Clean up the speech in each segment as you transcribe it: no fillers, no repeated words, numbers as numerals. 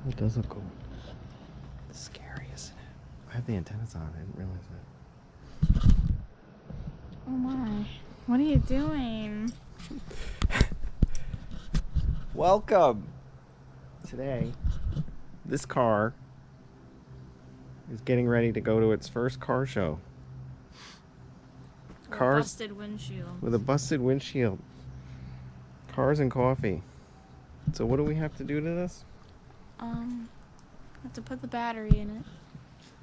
It does look cool. It's scary, isn't it? I have the antennas on. I didn't realize that. Oh my. What are you doing? Welcome! Today, this car is getting ready to go to its first car show. Cars busted windshield. with a busted windshield. Cars and coffee. So what do we have to do to this? Have to put the battery in it.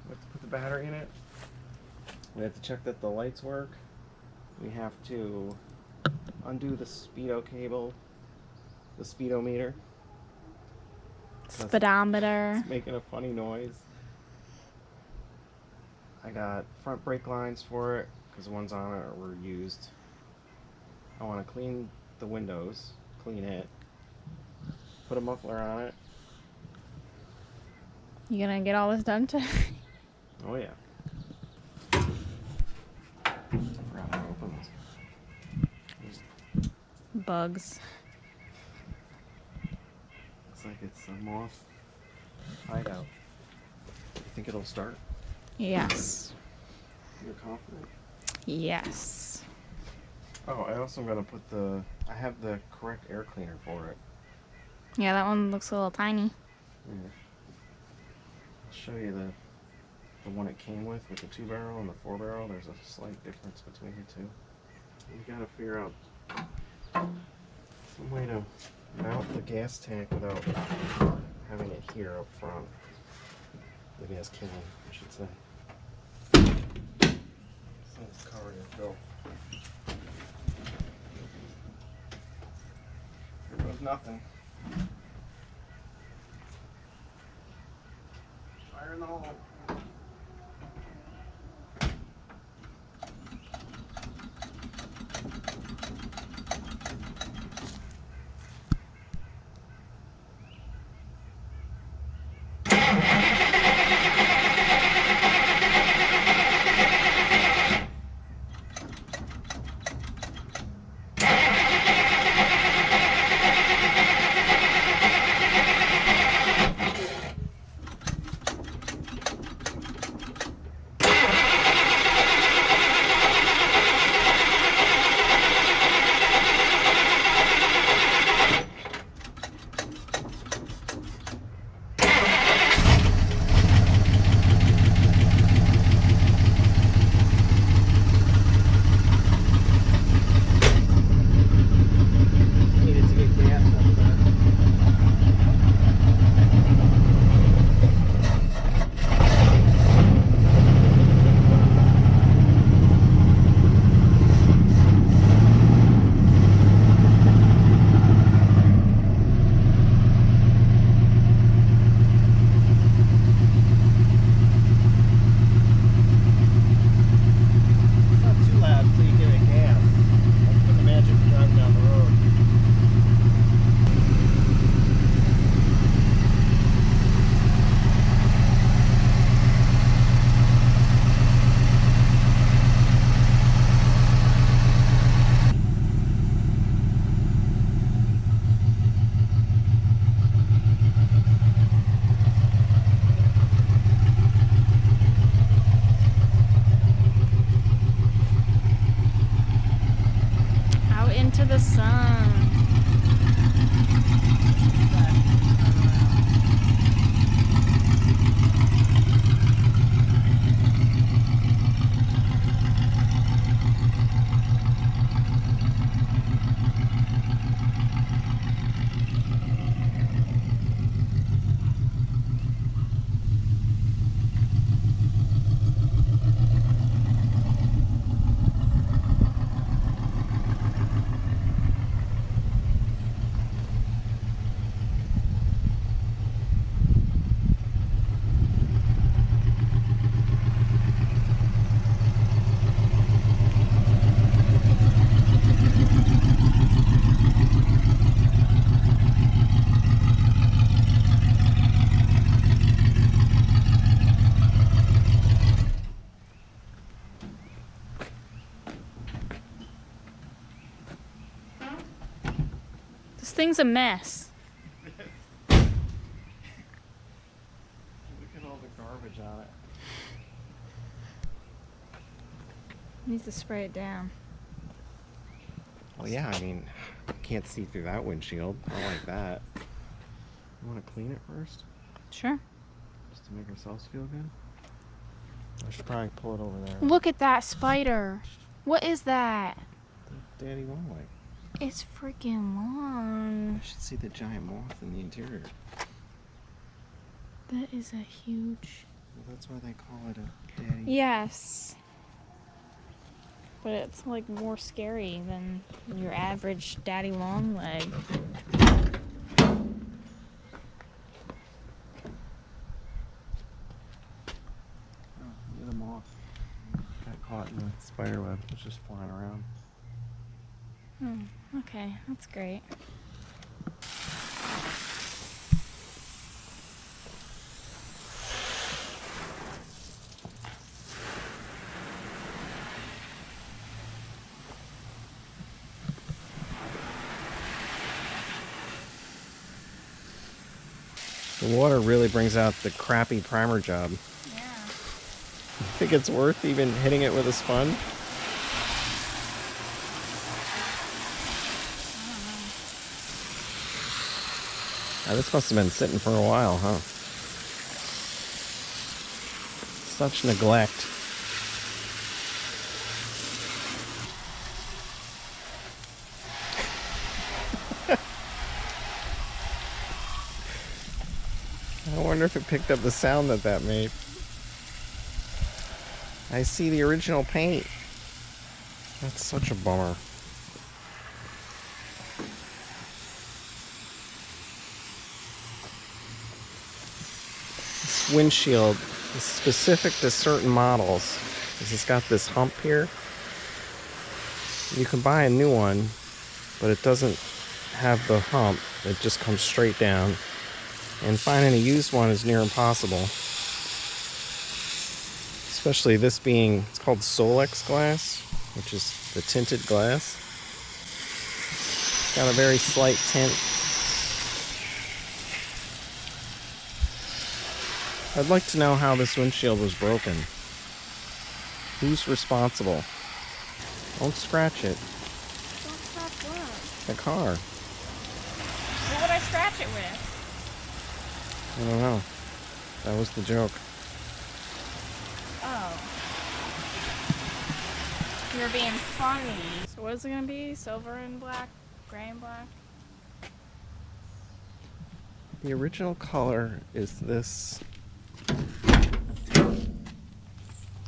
We have to put the battery in it. We have to check that the lights work. We have to undo the speedo cable, the speedometer. Speedometer. It's making a funny noise. I got front brake lines for it because the ones on it were used. I want to clean the windows, clean it, put a muffler on it. You gonna get all this done today? Oh yeah. I forgot how to open this. Bugs. Looks like it's a moth hideout. You think it'll start? Yes. You're confident? Yes. Oh, I also am gonna put I have the correct air cleaner for it. Yeah, that one looks a little tiny. Yeah. I'll show you the one it came with the 2-barrel and the 4-barrel. There's a slight difference between the two. You gotta figure out some way to mount the gas tank without having it here up front. The gas can, I should say. This thing's covered in filth. Here goes nothing. Fire in the hole. Into the sun. This thing's a mess. garbage on it. Needs to spray it down. Well, yeah, I mean, I can't see through that windshield. I like that. You want to clean it first? Sure. Just to make ourselves feel good? I should probably pull it over there. Look at that spider. What is that? The daddy long leg. It's freaking long. I should see the giant moth in the interior. That is a huge... Well, that's why they call it a daddy. Yes. But it's like more scary than your average daddy long leg. The moth got caught in the spider web. It was just flying around. Okay, that's great. The water really brings out the crappy primer job. Yeah. I think it's worth even hitting it with a sponge. This must have been sitting for a while, huh? Such neglect. I wonder if it picked up the sound that made. I see the original paint. That's such a bummer. This windshield is specific to certain models because it's got this hump here. You can buy a new one, but it doesn't have the hump. It just comes straight down. And finding a used one is near impossible. Especially this being, it's called Solex glass, which is the tinted glass. It's got a very slight tint. I'd like to know how this windshield was broken. Who's responsible? Don't scratch it. Don't scratch what? The car. What would I scratch it with? I don't know. That was the joke. Oh. You're being funny. So what is it going to be? Silver and black? Gray and black? The original color is this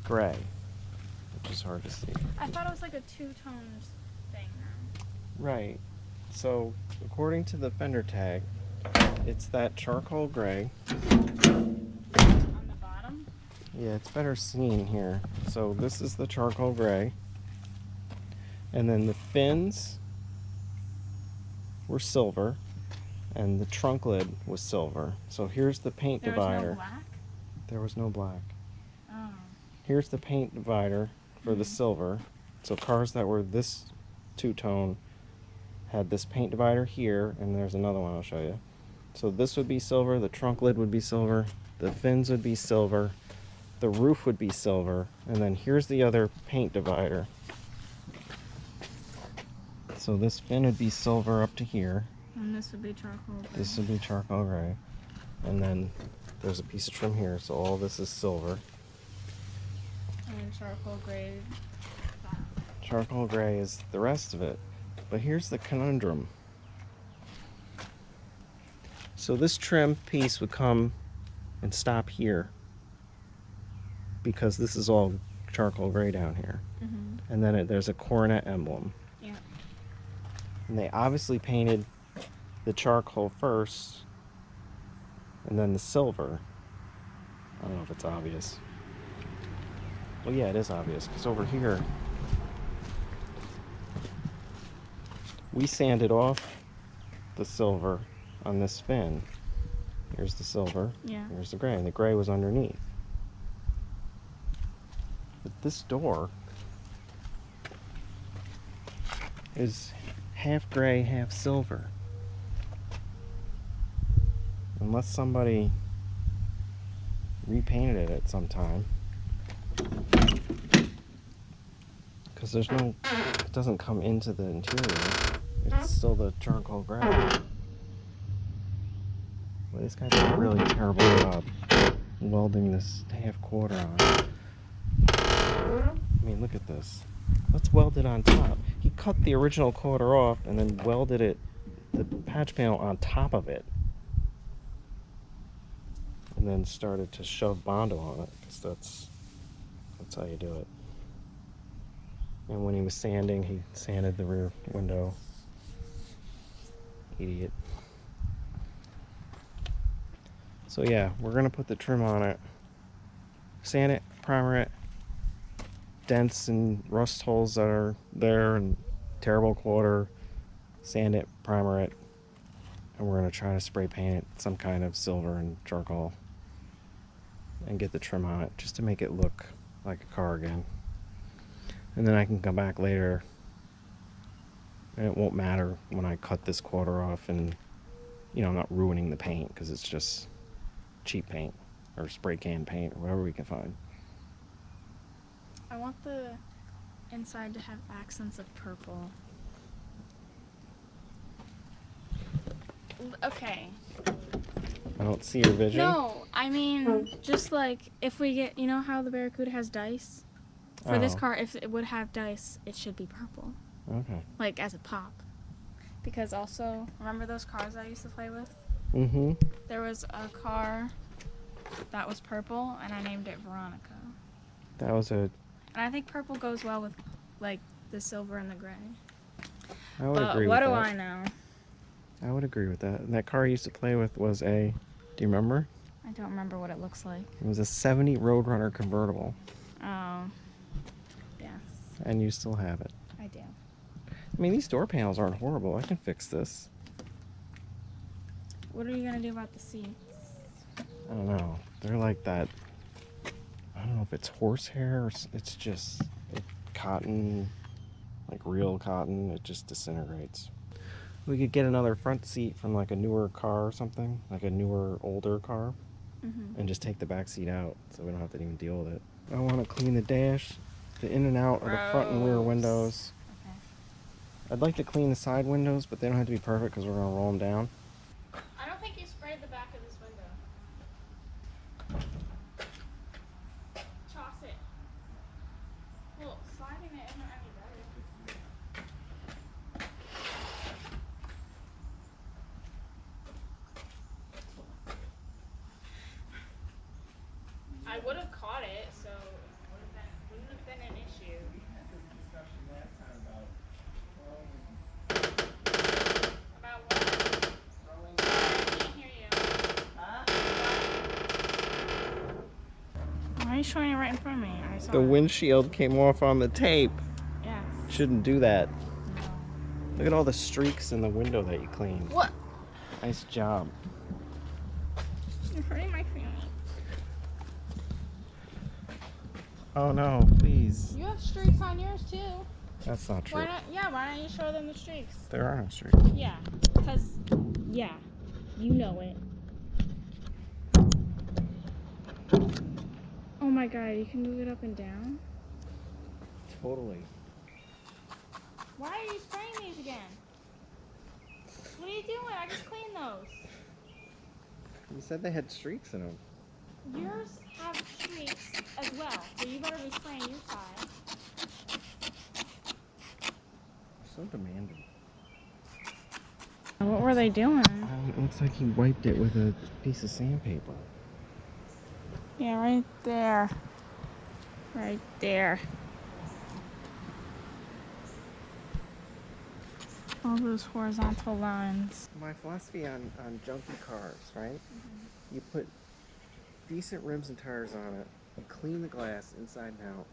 gray, which is hard to see. I thought it was like a two-tone thing. Right. So, according to the fender tag, it's that charcoal gray. On the bottom? Yeah, it's better seen here. So this is the charcoal gray. And then the fins were silver. And the trunk lid was silver. So here's the paint divider. There was no black? There was no black. Oh. Here's the paint divider for the silver. So cars that were this two-tone had this paint divider here, and there's another one I'll show you. So this would be silver, the trunk lid would be silver, the fins would be silver, the roof would be silver, and then here's the other paint divider. So this fin would be silver up to here. And this would be charcoal gray. This would be charcoal gray. And then there's a piece of trim here, so all this is silver. And charcoal gray. Charcoal gray is the rest of it. But here's the conundrum. So this trim piece would come and stop here because this is all charcoal gray down here. Mm-hmm. And then there's a Coronet emblem. Yeah. And they obviously painted the charcoal first and then the silver. I don't know if it's obvious. Well, yeah, it is obvious because over here we sanded off the silver on this fin. Here's the silver. Yeah. Here's the gray, and the gray was underneath. But this door is half gray, half silver. Unless somebody repainted it at some time. Because there's no, it doesn't come into the interior. It's still the charcoal gray. Well, this guy's did a really terrible job welding this half quarter on. I mean, look at this. Let's weld it on top. He cut the original quarter off and then welded it, the patch panel, on top of it. And then started to shove Bondo on it, because that's how you do it. And when he was sanding, he sanded the rear window. Idiot. So yeah, we're gonna put the trim on it, sand it, primer it, dents and rust holes that are there and terrible quarter, sand it, primer it, and we're gonna try to spray paint it some kind of silver and charcoal and get the trim on it just to make it look like a car again. And then I can come back later and it won't matter when I cut this quarter off, and you know, I'm not ruining the paint because it's just cheap paint or spray can paint or whatever we can find. I want the inside to have accents of purple. Okay. I don't see your vision. No, I mean, just like if we get, you know how the Barracuda has dice? For this car, if it would have dice, it should be purple. Okay. Like as a pop. Because also, remember those cars I used to play with? Mm-hmm. There was a car that was purple, and I named it Veronica. That was a... And I think purple goes well with, like, the silver and the gray. I would agree with what that. do I know? I would agree with that. And that car I used to play with was a... Do you remember? I don't remember what it looks like. It was a 70 Roadrunner convertible. Oh. Yes. And you still have it. I do. I mean, these door panels aren't horrible. I can fix this. What are you going to do about the seats? I don't know. They're like that... I don't know if it's horsehair or it's just cotton, like real cotton. It just disintegrates. We could get another front seat from like a newer car or something, like a newer, older car, and just take the back seat out so we don't have to even deal with it. I want to clean the dash, the in and out of the front and rear windows. Okay. I'd like to clean the side windows, but they don't have to be perfect because we're going to roll them down. I don't think you sprayed the back of this window. Toss it. Well, sliding it isn't any better. I would have caught it, so it wouldn't have been an issue. We had this discussion last time about About what? throwing. I can't hear you. Why are you showing it right in front of me? I saw The it. windshield came off on the tape. Yes. Shouldn't do that. No. Look at all the streaks in the window that you cleaned. What? Nice job. You're hurting my feelings. Oh no, please. You have streaks on yours too. That's not true. Why not? Yeah, why don't you show them the streaks? There are no streaks. Yeah, because, yeah, you know it. Oh my god, you can move it up and down? Totally. Why are you spraying these again? What are you doing? I just cleaned those. You said they had streaks in them. Yours have streaks as well, so you better be spraying your side. They're so demanding. What were they doing? It looks like he wiped it with a piece of sandpaper. Yeah, right there. Right there. All those horizontal lines. My philosophy on junky cars, right? You put decent rims and tires on it, you clean the glass inside and out,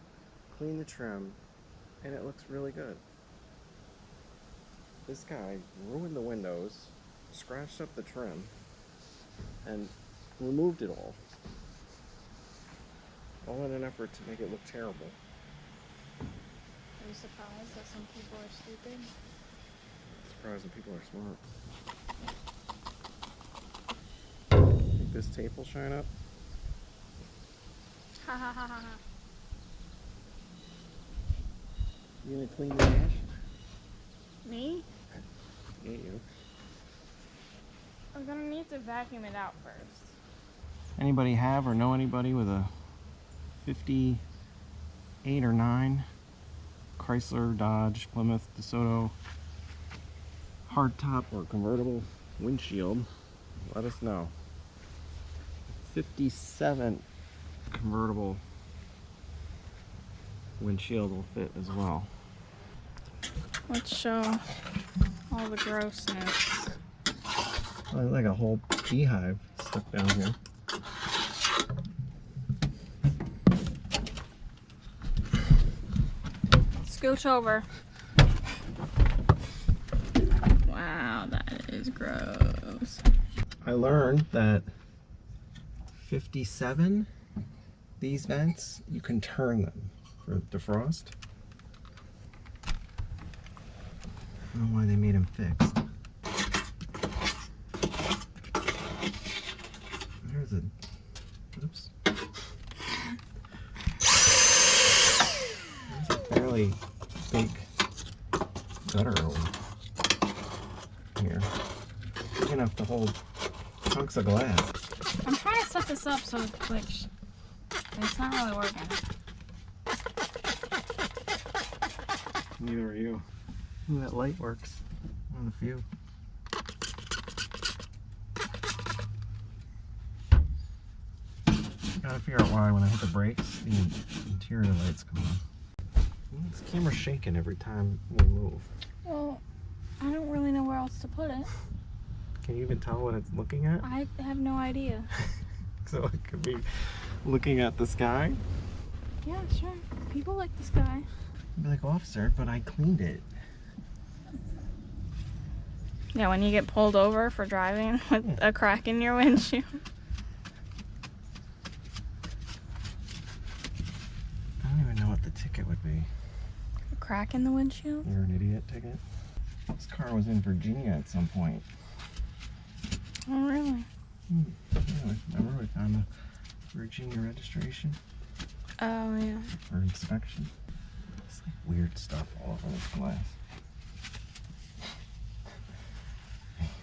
clean the trim, and it looks really good. This guy ruined the windows, scratched up the trim, and removed it all in an effort to make it look terrible. Are you surprised that some people are stupid? Surprising people are smart. Think this tape will shine up? Ha ha ha ha. You gonna clean the dash? Me? Yeah, you. I'm gonna need to vacuum it out first. Anybody have or know anybody with a 58 or 9 Chrysler, Dodge, Plymouth, DeSoto hardtop or convertible windshield? Let us know. 57 convertible windshield will fit as well. Let's show all the grossness. Oh, like a whole beehive stuck down here. Scooch over. Wow, that is gross. I learned that 57, these vents, you can turn them for defrost. I don't know why they made them fixed. There's a, oops. There's a fairly big gutter over here. Big enough to hold chunks of glass. I'm trying to set this up so it's like, it's not really working. Neither are you. Ooh, that light works on the few. Gotta figure out why when I hit the brakes, the interior lights come on. This camera's shaking every time we move. Well, I don't really know where else to put it. Can you even tell what it's looking at? I have no idea. So it could be looking at the sky. Yeah, sure. People like the sky. I'd be like, officer, but I cleaned it. Yeah, when you get pulled over for driving with a crack in your windshield. I don't even know what the ticket would be. A crack in the windshield? You're an idiot ticket. This car was in Virginia at some point. Oh, really? Yeah, remember we found the Virginia registration Oh, yeah. for inspection. It's like weird stuff all over this glass.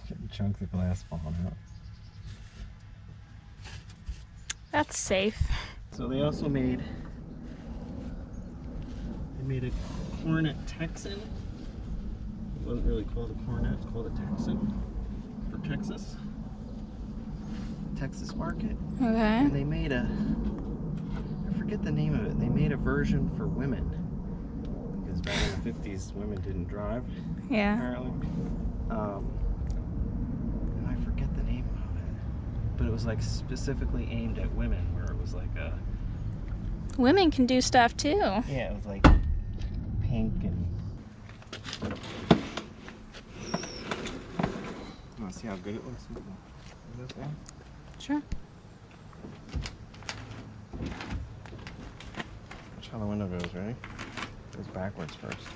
Getting chunks of glass falling out. That's safe. So they also made a Coronet Texan. It wasn't really called a Coronet, it's called a Texan for Texas. Texas market. Okay. And they made I forget the name of it. They made a version for women. Because back in the 50s, women didn't drive, Yeah. apparently. And I forget the name of it. But it was like specifically aimed at women, where it was like a... Women can do stuff too. Yeah, it was like pink and... You want to see how good it looks? This one? Sure. Watch how the window goes, ready? Goes backwards first.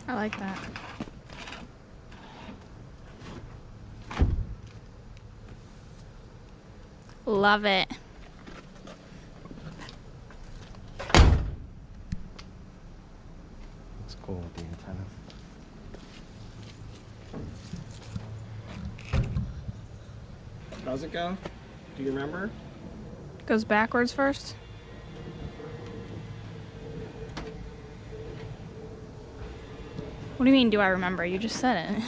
I like that. Love it. It's cool with the antennas. How's it go? Do you remember? Goes backwards first. What do you mean, do I remember? You just said it.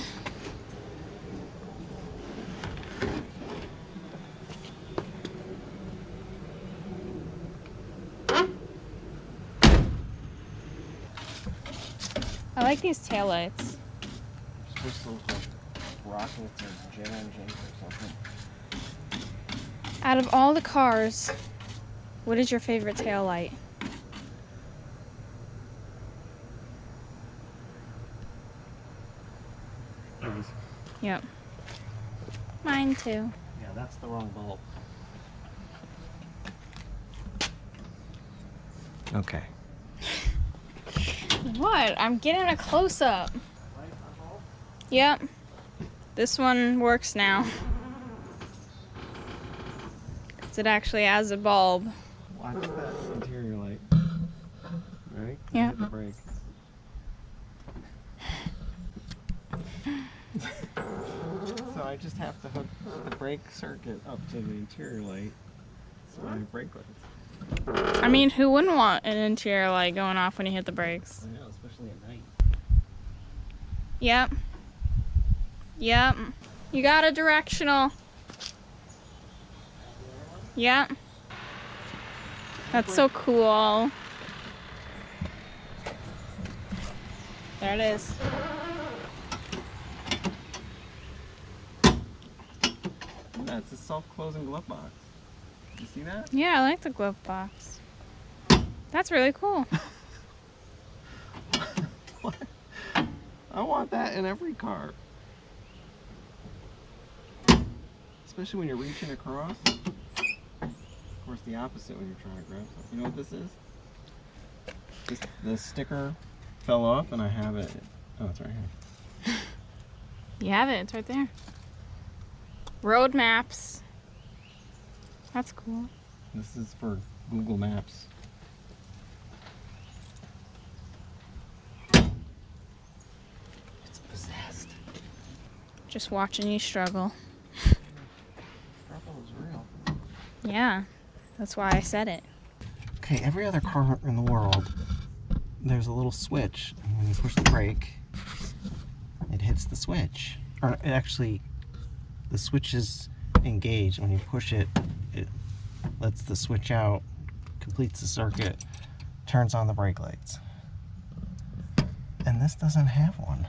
I like these taillights. It's supposed to look like rockets or jet engines or something. Out of all the cars, what is your favorite taillight? These. Yep. Mine too. Yeah, that's the wrong bulb. Okay. What? I'm getting a close-up. Yep. This one works now. It actually has a bulb. Watch that interior light. Ready? Yeah. Hit the brake. So I just have to hook the brake circuit up to the interior light so my brake lights. I mean, who wouldn't want an interior light going off when you hit the brakes? I know, especially at night. Yep. Yep. You got a directional. Yep. That's so cool. There it is. It's a self-closing glove box. You see that? Yeah, I like the glove box. That's really cool. What? I want that in every car. Especially when you're reaching across. Of course, the opposite when you're trying to grab something. You know what this is? Just the sticker fell off and I have it. Oh, it's right here. You have it. It's right there. Road maps. That's cool. This is for Google Maps. It's possessed. Just watching you struggle. Struggle is real. Yeah, that's why I said it. Okay, every other car in the world, there's a little switch. And when you push the brake, it hits the switch. Or it actually, the switch is engaged. When you push it, it lets the switch out, completes the circuit, turns on the brake lights. And this doesn't have one.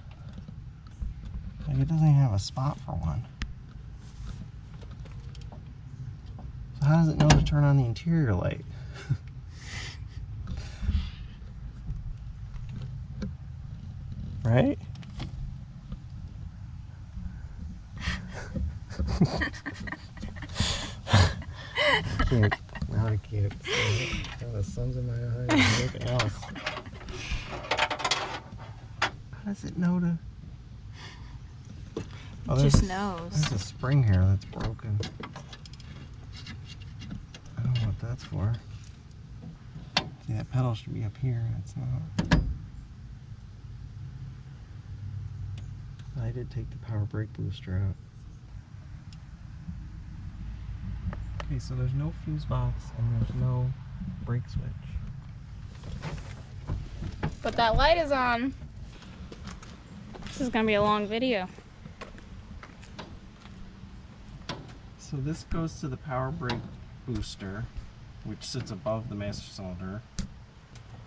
Like, it doesn't even have a spot for one. So how does it know to turn on the interior light? Right? Now I can't. Oh, the sun's in my eyes. Anything else? How does it know to? Oh, It just knows. There's a spring here that's broken. I don't know what that's for. See, that pedal should be up here, and it's not. I did take the power brake booster out. Okay, so there's no fuse box and there's no brake switch. But that light is on. This is gonna be a long video. So this goes to the power brake booster, which sits above the master cylinder.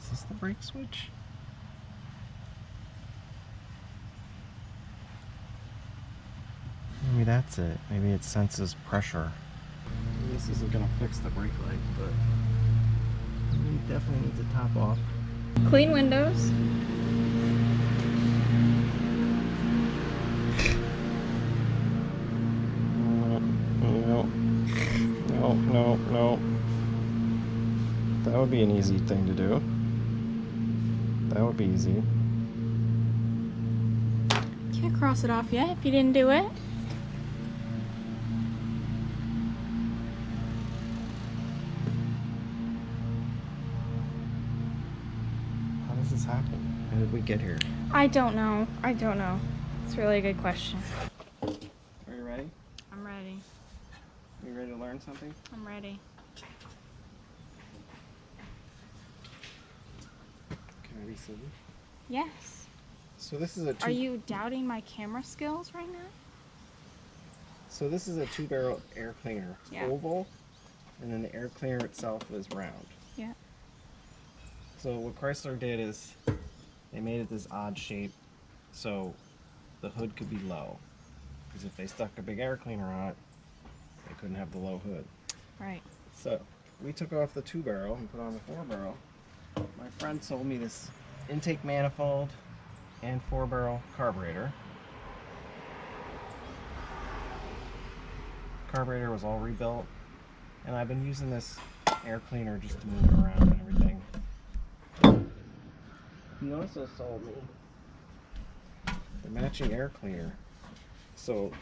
Is this the brake switch? Maybe that's it. Maybe it senses pressure. This isn't gonna fix the brake light, but it definitely needs a top off. Clean windows. No. That would be an easy thing to do. That would be easy. Can't cross it off yet if you didn't do it. How does this happen? How did we get here? I don't know. It's really a good question. Are you ready? I'm ready. Are you ready to learn something? I'm ready. Can I be silly? Yes. So this is a Are you doubting my camera skills right now? So this is a 2-barrel air cleaner. It's Yeah. oval, and then the air cleaner itself is round. Yeah. So what Chrysler did is they made it this odd shape so the hood could be low. Because if they stuck a big air cleaner on it, they couldn't have the low hood. Right. So we took off the 2-barrel and put on the 4-barrel. My friend sold me this intake manifold and 4-barrel carburetor. Carburetor was all rebuilt, and I've been using this air cleaner just to move it around and everything. He also sold me the matching air cleaner. So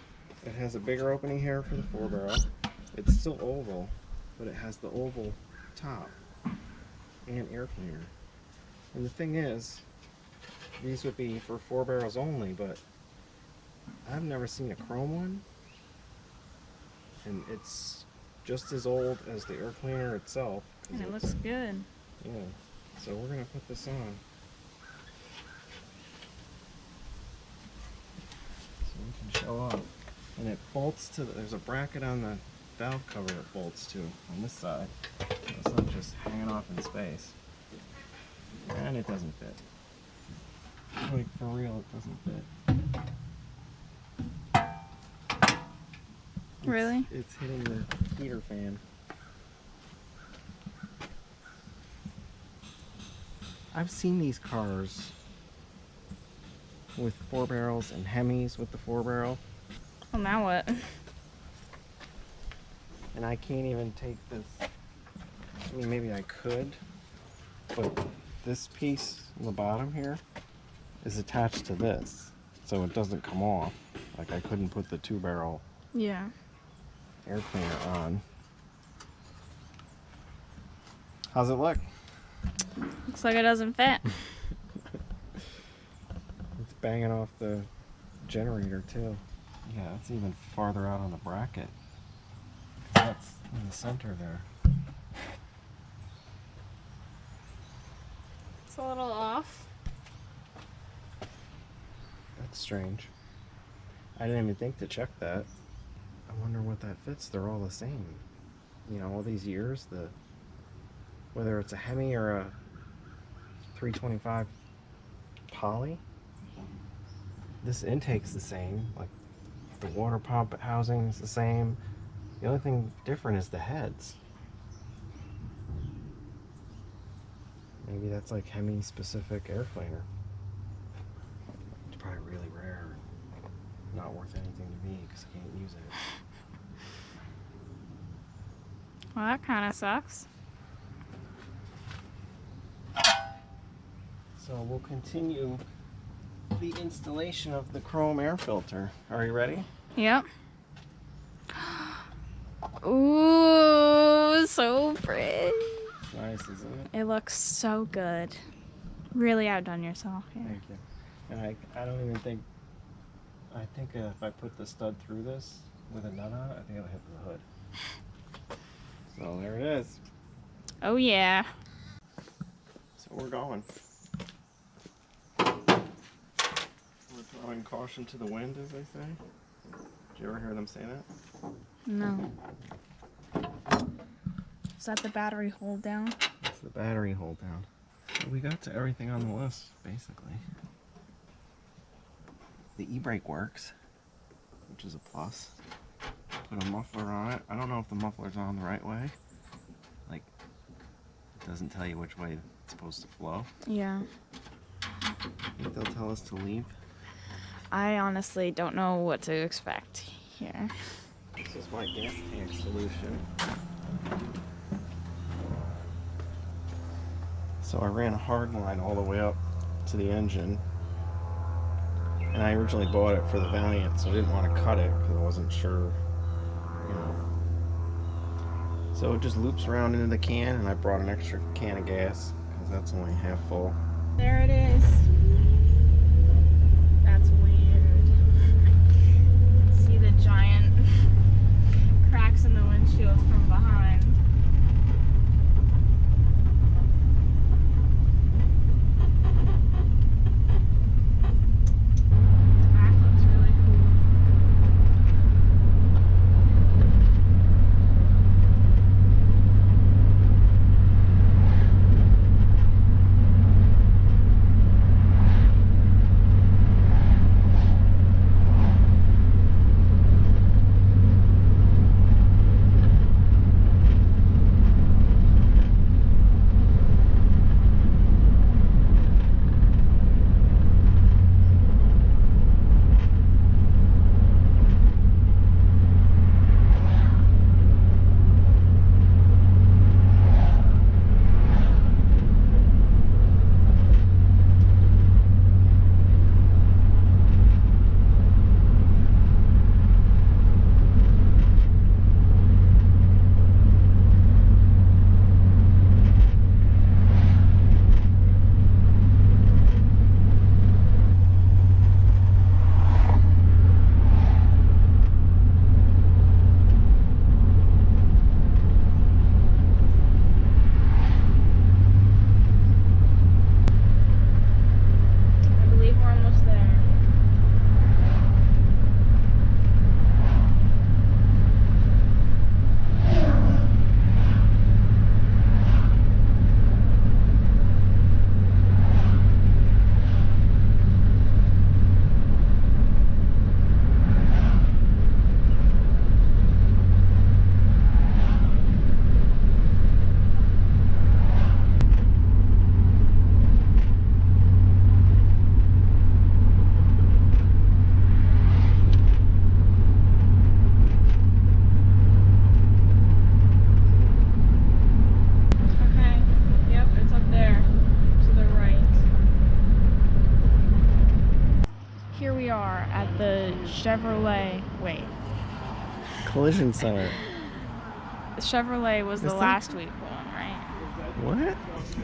it has a bigger opening here for the 4-barrel. It's still oval, but it has the oval top and air cleaner. And the thing is, these would be for 4 barrels only, but I've never seen a chrome one, and it's just as old as the air cleaner itself. And it looks good. Yeah, so we're gonna put this on. So we can show off. And it bolts to there's a bracket on the valve cover it bolts to on this side. It's not just hanging off in space. And it doesn't fit. Like, for real, it doesn't fit. Really? It's hitting the heater fan. I've seen these cars with 4 barrels and Hemis with the 4 barrel. Well, now what? And I can't even take this. I mean, maybe I could, but this piece on the bottom here is attached to this, so it doesn't come off. Like, I couldn't put the 2 barrel Yeah. air cleaner on. How's it look? Looks like it doesn't fit. It's banging off the generator too. Yeah, it's even farther out on the bracket. That's in the center there. It's a little off. That's strange. I didn't even think to check that. I wonder what that fits. They're all the same. You know, all these years, whether it's a Hemi or a 325 poly, this intake's the same. Like, the water pump housing is the same. The only thing different is the heads. Maybe that's like Hemi specific air cleaner. It's probably really rare. Not worth anything to me because I can't use it. Well, that kind of sucks. So we'll continue the installation of the chrome air filter. Are you ready? Yep. Ooh, so pretty. It's nice, isn't it? It looks so good. Really outdone yourself here. Thank you. And I don't even think, I think if I put the stud through this with a nut on it, I think it'll hit the hood. So there it is. Oh yeah. So we're going. We're throwing caution to the wind, as they say. Did you ever hear them say that? No. Is that the battery hold down? That's the battery hold down. So we got to everything on the list, basically. The e-brake works, which is a plus. Put a muffler on it. I don't know if the muffler's on the right way. Like, it doesn't tell you which way it's supposed to flow. Yeah. I think they'll tell us to leave. I honestly don't know what to expect here. This is my gas tank solution. So I ran a hard line all the way up to the engine. And I originally bought it for the Valiant, so I didn't want to cut it because I wasn't sure, you know. So it just loops around into the can, and I brought an extra can of gas because that's only half full. There it is. That's weird. See the giant cracks in the windshield from behind. That looks really cool. Chevrolet. Wait. Collision Center. The Chevrolet was the Is that- last week one, right? What?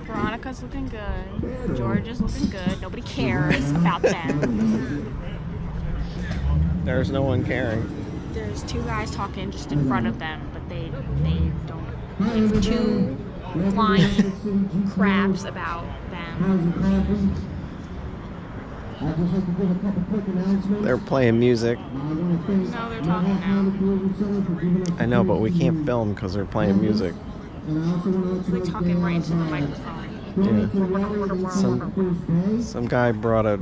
Veronica's looking good. George is looking good. Nobody cares about them. There's no one caring. There's two guys talking just in front of them, but they don't give two flying craps about them. They're playing music. No, they're talking now. I know, but we can't film because they're playing music. It's like talking right into the microphone. Yeah. Some guy brought a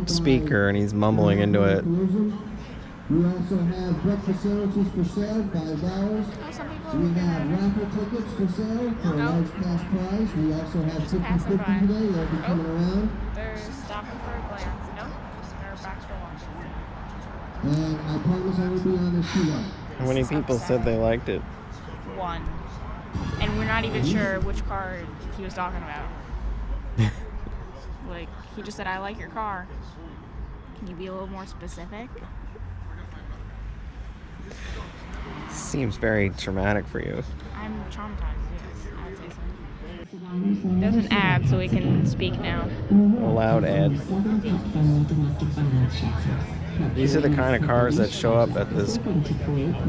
speaker and he's mumbling into it. We also have breakfast sandwiches for sale, $5. Oh, some people We have raffle tickets for sale for a large cash prize. We also have 50/50 today. They'll be coming around. They're stopping for a glance. Nope. They're back to watching. And I promise I will be on this too long. How many people said they liked it? One. And we're not even sure which car he was talking about. Like, he just said, I like your car. Can you be a little more specific? Seems very traumatic for you. I'm traumatized, yes. I would say so. There's an ad, so we can speak now. A loud ad. These are the kind of cars that show up at this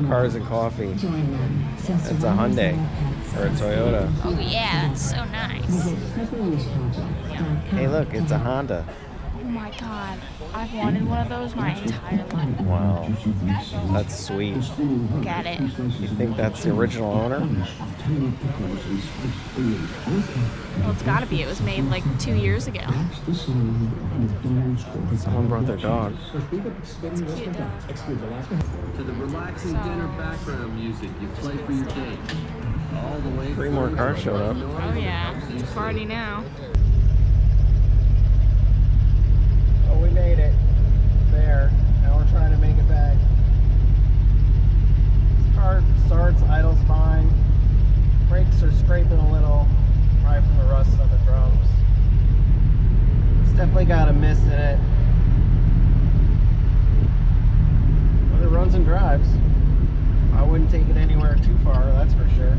Cars and Coffee. It's a Hyundai or a Toyota. Oh, yeah, that's so nice. Hey, look, it's a Honda. Oh my god, I've wanted one of those my entire life. Wow, that's sweet. Look at it. You think that's the original owner? Well, it's gotta be. It was made like 2 years ago. Someone brought their dog. It's a cute dog. To the relaxing dinner background music you play for your date. All the way 3 more cars showed up. Oh yeah, it's a party now. Oh, we made it. There. Now we're trying to make it back. This car starts, idles fine. Brakes are scraping a little, right from the rust on the drums. It's definitely got a mist in it. But it runs and drives. I wouldn't take it anywhere too far, that's for sure.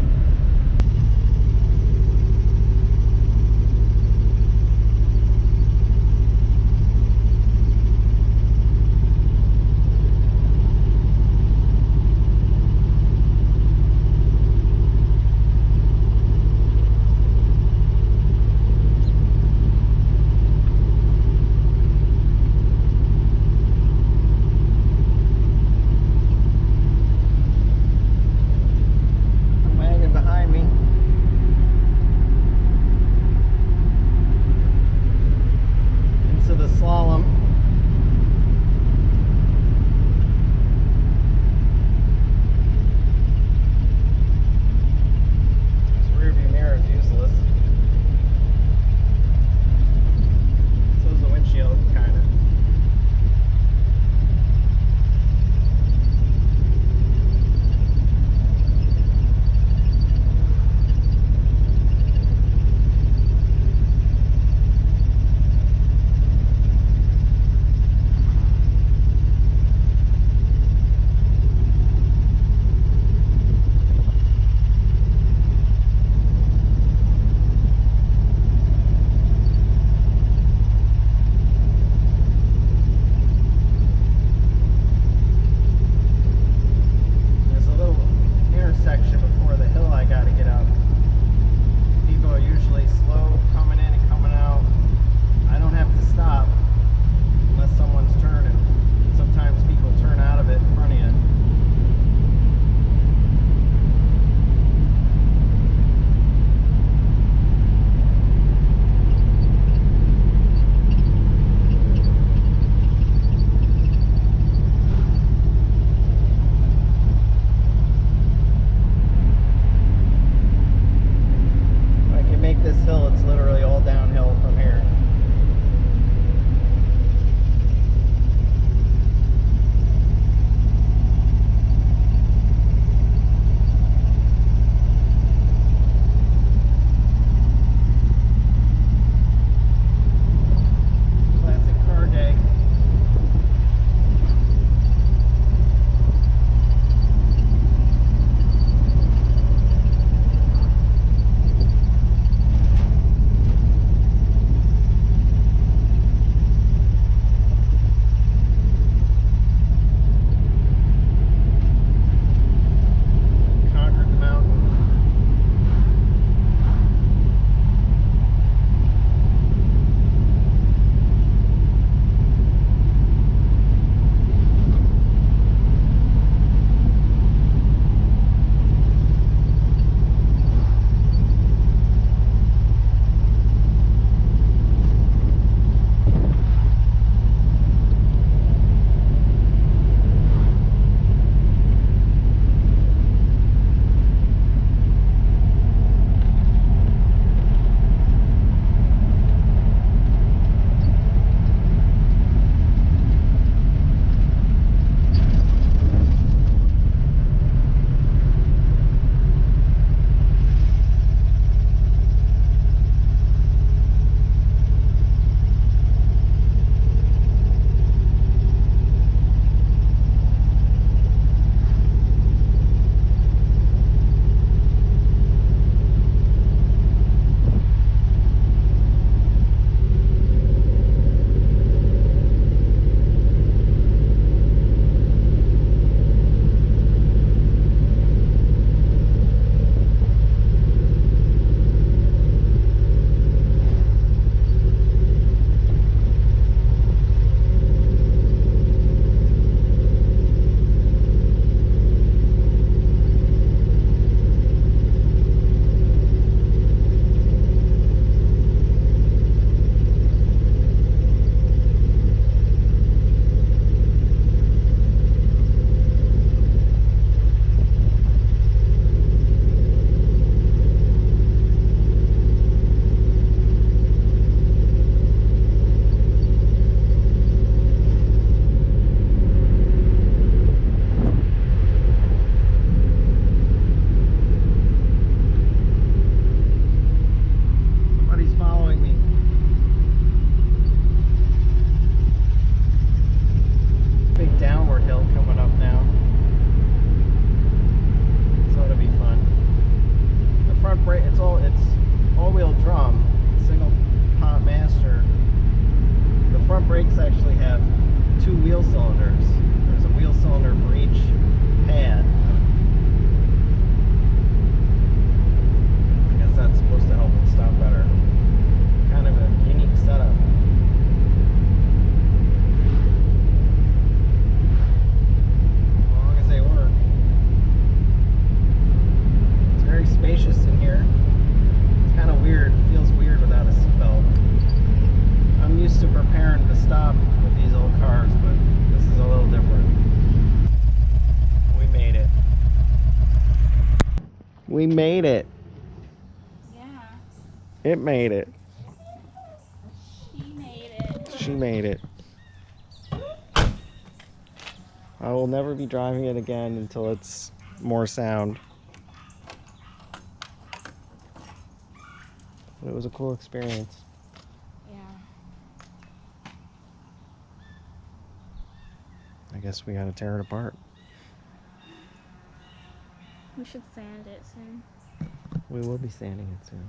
We made it. Yeah. It made it. She made it. She made it. I will never be driving it again until it's more sound. But it was a cool experience. Yeah. I guess we gotta tear it apart. We should sand it soon. We will be sanding it soon.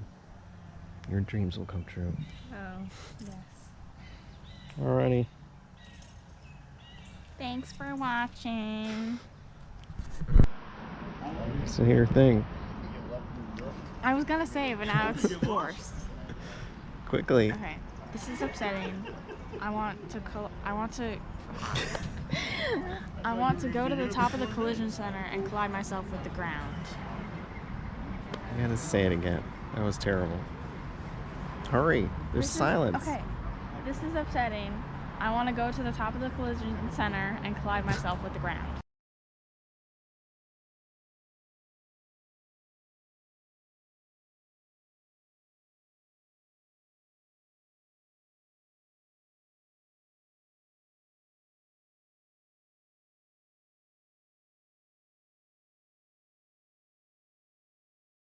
Your dreams will come true. Oh, yes. Alrighty. Thanks for watching. So your thing. I was gonna say, but now it's forced. Quickly. Okay, this is upsetting. I want to go to the top of the collision center and collide myself with the ground. I gotta say it again. That was terrible. Hurry. There's silence. Okay, this is upsetting. I want to go to the top of the collision center and collide myself with the ground.